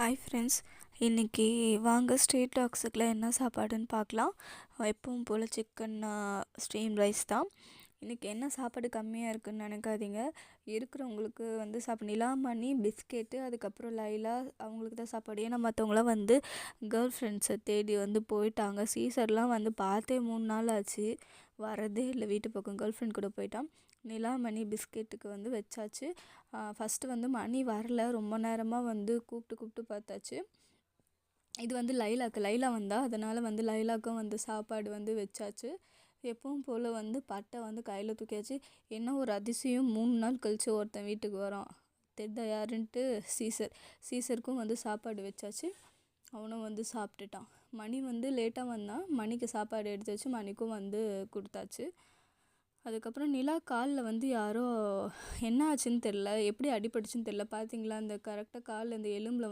Hi friends, இன்றைக்கி வாங்க street டாக்ஸுக்குலாம் என்ன சாப்பாடுன்னு பார்க்கலாம். எப்பவும் போல் சிக்கன் ஸ்டீம் ரைஸ் தான். இன்றைக்கி என்ன சாப்பாடு கம்மியாக இருக்குதுன்னு நினைக்காதீங்க. இருக்கிறவங்களுக்கு நிலாமணி பிஸ்கெட்டு, அதுக்கப்புறம் லைலா அவங்களுக்கு தான் சாப்பாடு. ஏன்னா மற்றவங்களாம் கேர்ள் ஃப்ரெண்ட்ஸை தேடி போயிட்டாங்க. சீசர்லாம் பார்த்தே 3 நாள் ஆச்சு, வரதே இல்லை வீட்டு பக்கம். கேர்ள் ஃப்ரெண்ட் கூட போயிட்டான். நிலாமணி பிஸ்கெட்டுக்கு வச்சாச்சு. ஃபஸ்ட்டு மணி வரல, ரொம்ப நேரமாக கூப்பிட்டு பார்த்தாச்சு. இது லைலா வந்தா, அதனால் லைலாக்கும் சாப்பாடு வச்சாச்சு. எப்பவும் போல் பட்டை கையில் தூக்கியாச்சு. என்ன ஒரு அதிசயம், 3 நாள் கழித்து ஒருத்தன் வீட்டுக்கு வரான். தெட்ட யாருன்ட்டு சீசருக்கும் சாப்பாடு வச்சாச்சு. அவனும் சாப்பிட்டுட்டான். மணி லேட்டாக வந்தான். மணிக்கு சாப்பாடு எடுத்து வச்சு மணிக்கும் கொடுத்தாச்சு. அதுக்கப்புறம் நிலா காலில் யாரோ என்ன ஆச்சுன்னு தெரில, எப்படி அடிபட்டுச்சுன்னு தெரில. பார்த்தீங்களா, அந்த கரெக்டாக காலில் இந்த எலும்பில்